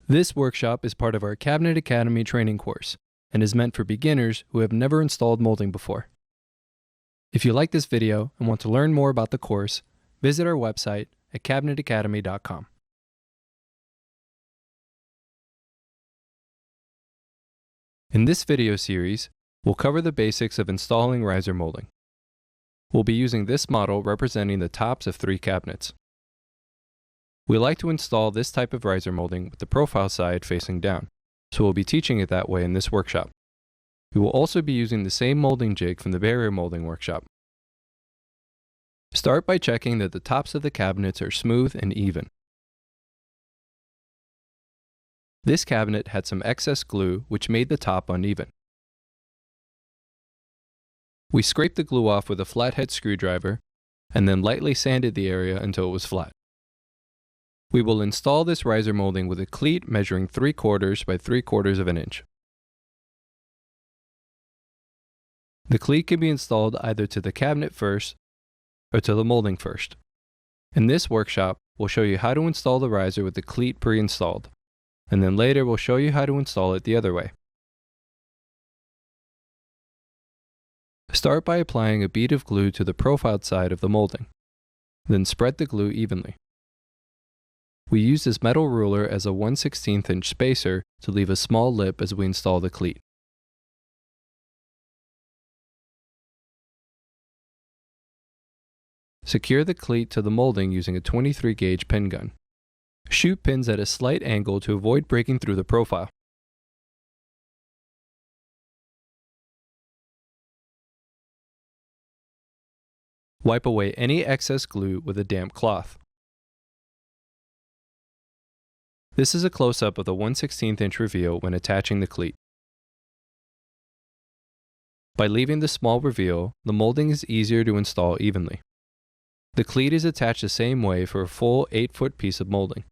This workshop is part of our Cabinet Academy training course and is meant for beginners who have never installed molding before. If you like this video and want to learn more about the course, visit our website at cabinetacademy.com. In this video series, we'll cover the basics of installing riser molding. We'll be using this model representing the tops of 3 cabinets. We like to install this type of riser molding with the profile side facing down, so we'll be teaching it that way in this workshop. We will also be using the same molding jig from the barrier molding workshop. Start by checking that the tops of the cabinets are smooth and even. This cabinet had some excess glue which made the top uneven. We scraped the glue off with a flathead screwdriver and then lightly sanded the area until it was flat. We will install this riser molding with a cleat measuring 3/4 by 3/4 of an inch. The cleat can be installed either to the cabinet first or to the molding first. In this workshop, we'll show you how to install the riser with the cleat pre-installed, and then later we'll show you how to install it the other way. Start by applying a bead of glue to the profiled side of the molding, then spread the glue evenly. We use this metal ruler as a 1/16 inch spacer to leave a small lip as we install the cleat. Secure the cleat to the molding using a 23 gauge pin gun. Shoot pins at a slight angle to avoid breaking through the profile. Wipe away any excess glue with a damp cloth. This is a close-up of the 1/16 inch reveal when attaching the cleat. By leaving the small reveal, the molding is easier to install evenly. The cleat is attached the same way for a full 8-foot piece of molding.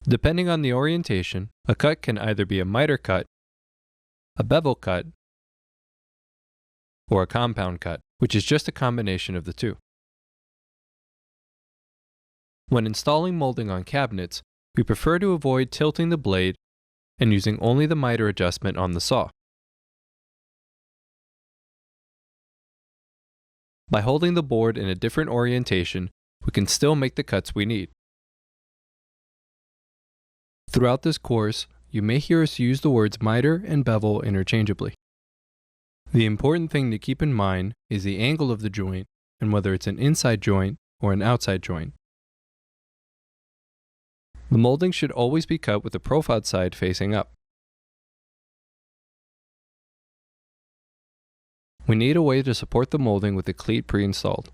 Depending on the orientation, a cut can either be a miter cut, a bevel cut, or a compound cut, which is just a combination of the two. When installing molding on cabinets, we prefer to avoid tilting the blade and using only the miter adjustment on the saw. By holding the board in a different orientation, we can still make the cuts we need. Throughout this course, you may hear us use the words miter and bevel interchangeably. The important thing to keep in mind is the angle of the joint and whether it's an inside joint or an outside joint. The molding should always be cut with the profiled side facing up. We need a way to support the molding with the cleat pre-installed.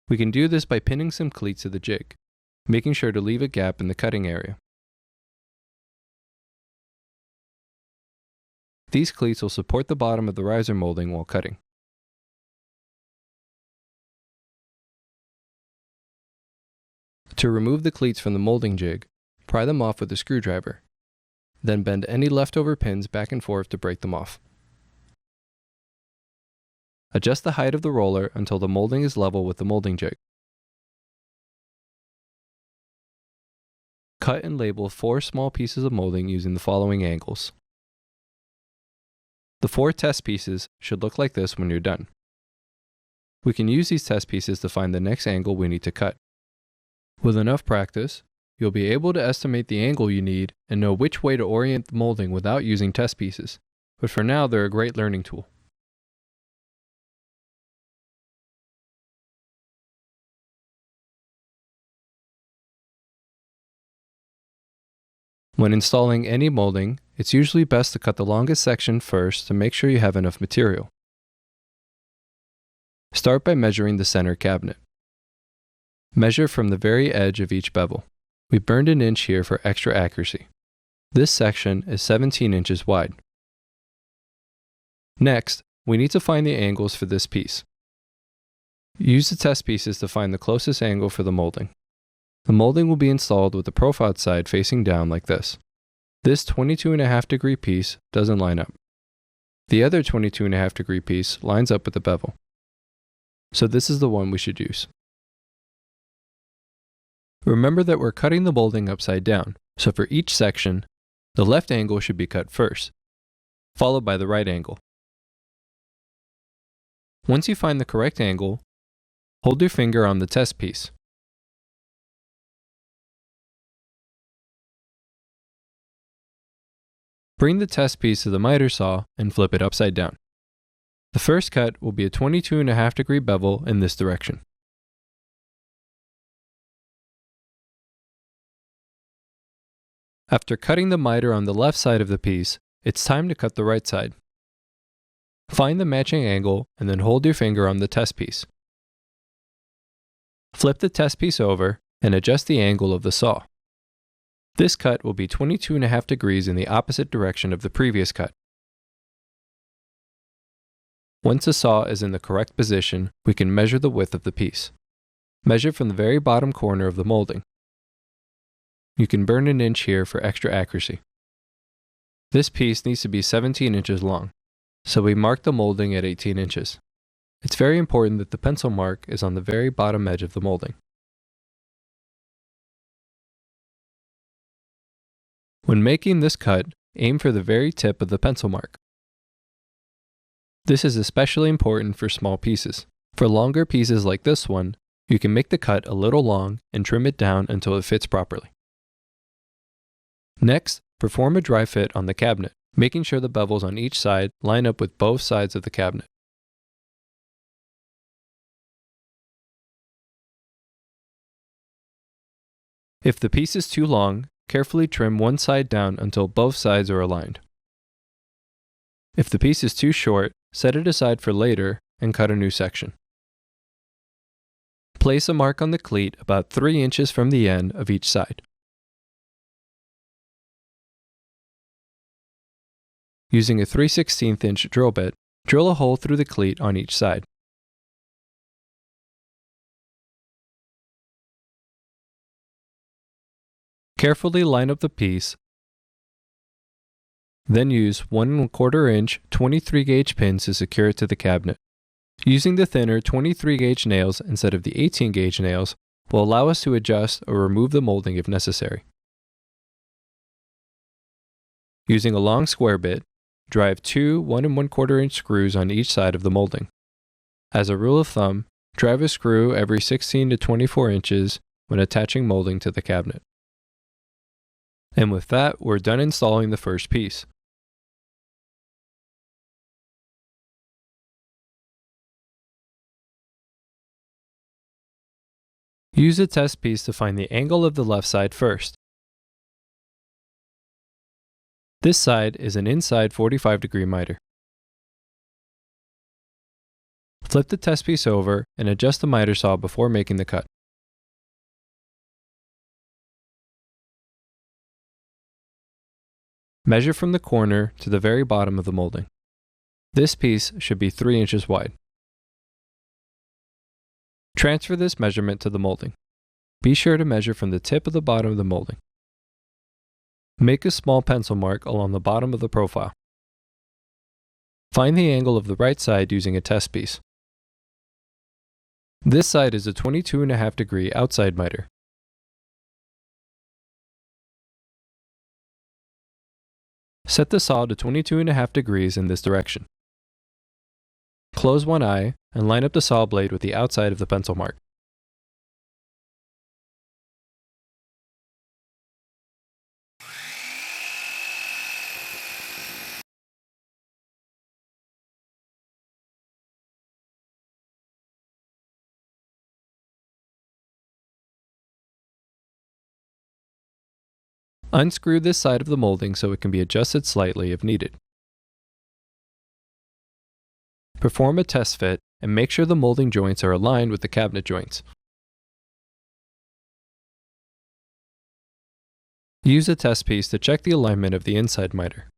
We can do this by pinning some cleats to the jig, making sure to leave a gap in the cutting area. These cleats will support the bottom of the riser molding while cutting. To remove the cleats from the molding jig, pry them off with a screwdriver. Then bend any leftover pins back and forth to break them off. Adjust the height of the roller until the molding is level with the molding jig. Cut and label 4 small pieces of molding using the following angles. The 4 test pieces should look like this when you're done. We can use these test pieces to find the next angle we need to cut. With enough practice, you'll be able to estimate the angle you need and know which way to orient the molding without using test pieces, but for now they're a great learning tool. When installing any molding, it's usually best to cut the longest section first to make sure you have enough material. Start by measuring the center cabinet. Measure from the very edge of each bevel. We burned an inch here for extra accuracy. This section is 17 inches wide. Next, we need to find the angles for this piece. Use the test pieces to find the closest angle for the molding. The molding will be installed with the profiled side facing down like this. This 22.5-degree piece doesn't line up. The other 22.5-degree piece lines up with the bevel. So this is the one we should use. Remember that we're cutting the molding upside down, so for each section, the left angle should be cut first, followed by the right angle. Once you find the correct angle, hold your finger on the test piece. Bring the test piece to the miter saw and flip it upside down. The first cut will be a 22.5-degree bevel in this direction. After cutting the miter on the left side of the piece, it's time to cut the right side. Find the matching angle and then hold your finger on the test piece. Flip the test piece over and adjust the angle of the saw. This cut will be 22.5 degrees in the opposite direction of the previous cut. Once the saw is in the correct position, we can measure the width of the piece. Measure from the very bottom corner of the molding. You can burn an inch here for extra accuracy. This piece needs to be 17 inches long, so we mark the molding at 18 inches. It's very important that the pencil mark is on the very bottom edge of the molding. When making this cut, aim for the very tip of the pencil mark. This is especially important for small pieces. For longer pieces like this one, you can make the cut a little long and trim it down until it fits properly. Next, perform a dry fit on the cabinet, making sure the bevels on each side line up with both sides of the cabinet. If the piece is too long, carefully trim one side down until both sides are aligned. If the piece is too short, set it aside for later and cut a new section. Place a mark on the cleat about 3 inches from the end of each side. Using a 3/16 inch drill bit, drill a hole through the cleat on each side. Carefully line up the piece, then use 1 1/4 inch 23 gauge pins to secure it to the cabinet. Using the thinner 23 gauge nails instead of the 18 gauge nails will allow us to adjust or remove the molding if necessary. Using a long square bit, drive 2 1 1/4 inch screws on each side of the molding. As a rule of thumb, drive a screw every 16 to 24 inches when attaching molding to the cabinet. And with that, we're done installing the first piece. Use a test piece to find the angle of the left side first. This side is an inside 45-degree miter. Flip the test piece over and adjust the miter saw before making the cut. Measure from the corner to the very bottom of the molding. This piece should be 3 inches wide. Transfer this measurement to the molding. Be sure to measure from the tip of the bottom of the molding. Make a small pencil mark along the bottom of the profile. Find the angle of the right side using a test piece. This side is a 22.5-degree outside miter. Set the saw to 22.5 degrees in this direction. Close one eye and line up the saw blade with the outside of the pencil mark. Unscrew this side of the molding so it can be adjusted slightly if needed. Perform a test fit and make sure the molding joints are aligned with the cabinet joints. Use a test piece to check the alignment of the inside miter.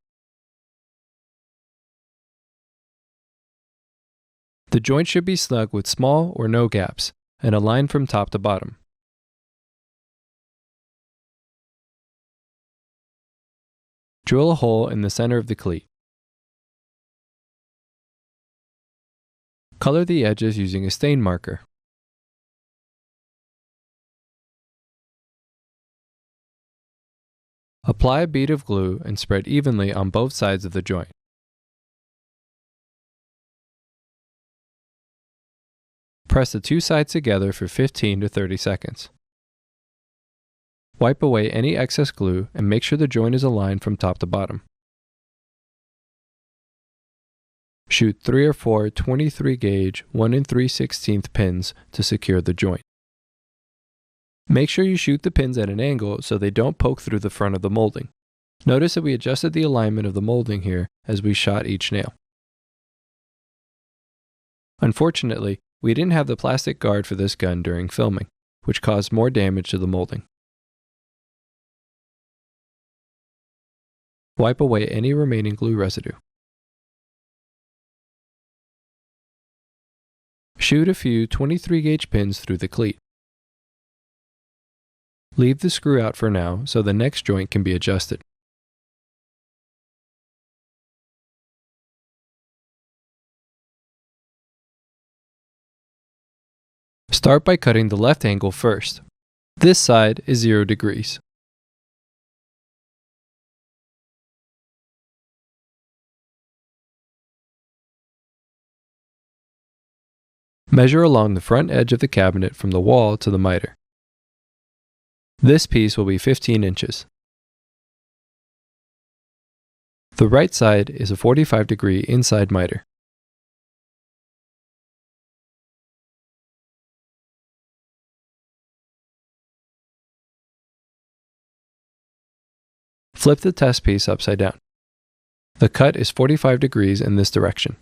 The joint should be snug with small or no gaps, and aligned from top to bottom. Drill a hole in the center of the cleat. Color the edges using a stain marker. Apply a bead of glue and spread evenly on both sides of the joint. Press the two sides together for 15 to 30 seconds. Wipe away any excess glue and make sure the joint is aligned from top to bottom. Shoot 3 or 4 23 gauge 1 3/16 pins to secure the joint. Make sure you shoot the pins at an angle so they don't poke through the front of the molding. Notice that we adjusted the alignment of the molding here as we shot each nail. Unfortunately, we didn't have the plastic guard for this gun during filming, which caused more damage to the molding. Wipe away any remaining glue residue. Shoot a few 23 gauge pins through the cleat. Leave the screw out for now so the next joint can be adjusted. Start by cutting the left angle first. This side is 0 degrees. Measure along the front edge of the cabinet from the wall to the miter. This piece will be 15 inches. The right side is a 45-degree inside miter. Flip the test piece upside down. The cut is 45 degrees in this direction.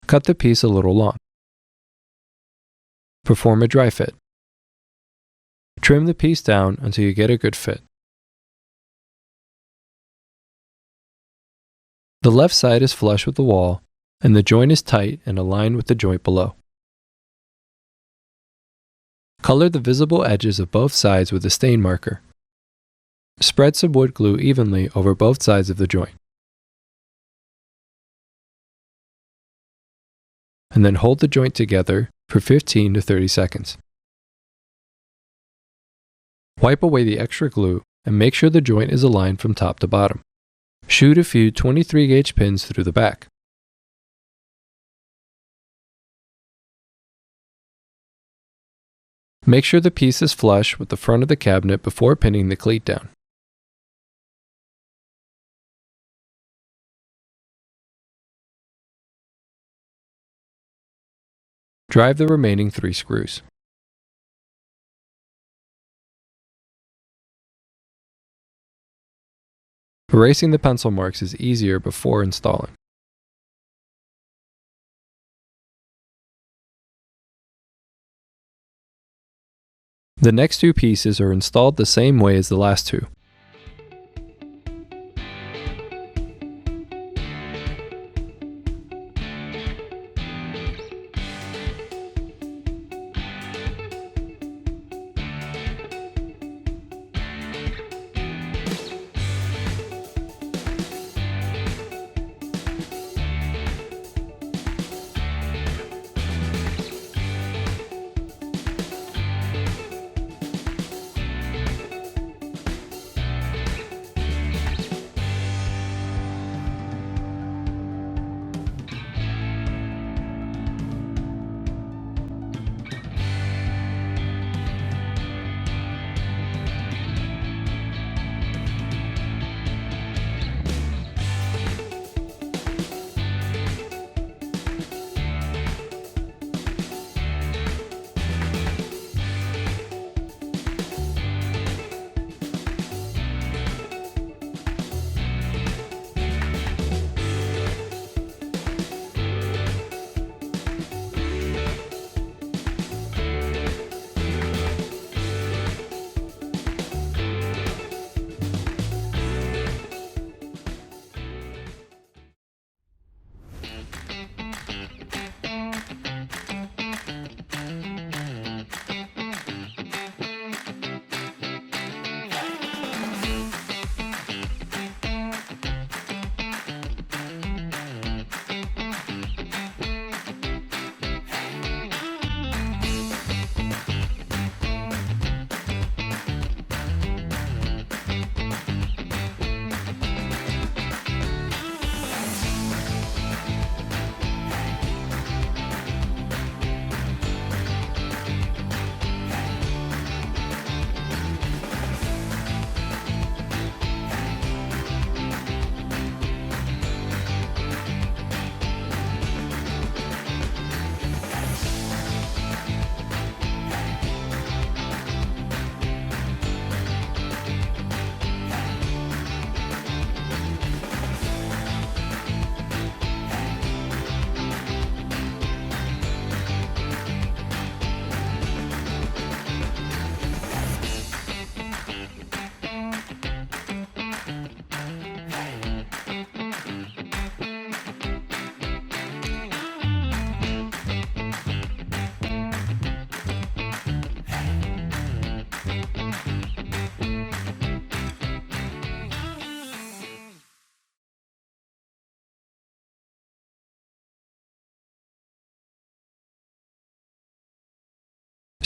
Cut the piece a little long. Perform a dry fit. Trim the piece down until you get a good fit. The left side is flush with the wall, and the joint is tight and aligned with the joint below. Color the visible edges of both sides with a stain marker. Spread some wood glue evenly over both sides of the joint. And then hold the joint together for 15 to 30 seconds. Wipe away the extra glue and make sure the joint is aligned from top to bottom. Shoot a few 23 gauge pins through the back. Make sure the piece is flush with the front of the cabinet before pinning the cleat down. Drive the remaining 3 screws. Erasing the pencil marks is easier before installing. The next 2 pieces are installed the same way as the last 2.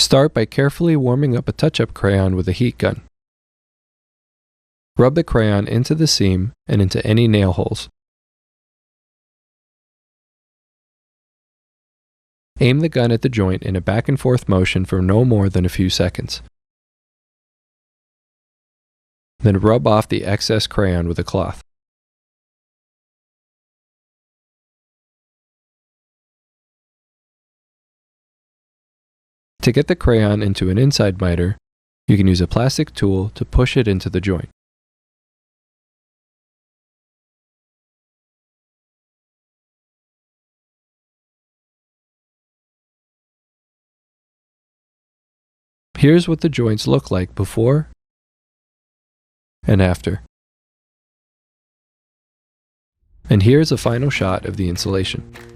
Start by carefully warming up a touch-up crayon with a heat gun. Rub the crayon into the seam and into any nail holes. Aim the gun at the joint in a back and forth motion for no more than a few seconds. Then rub off the excess crayon with a cloth. To get the crayon into an inside miter, you can use a plastic tool to push it into the joint. Here's what the joints look like before and after. And here's a final shot of the installation.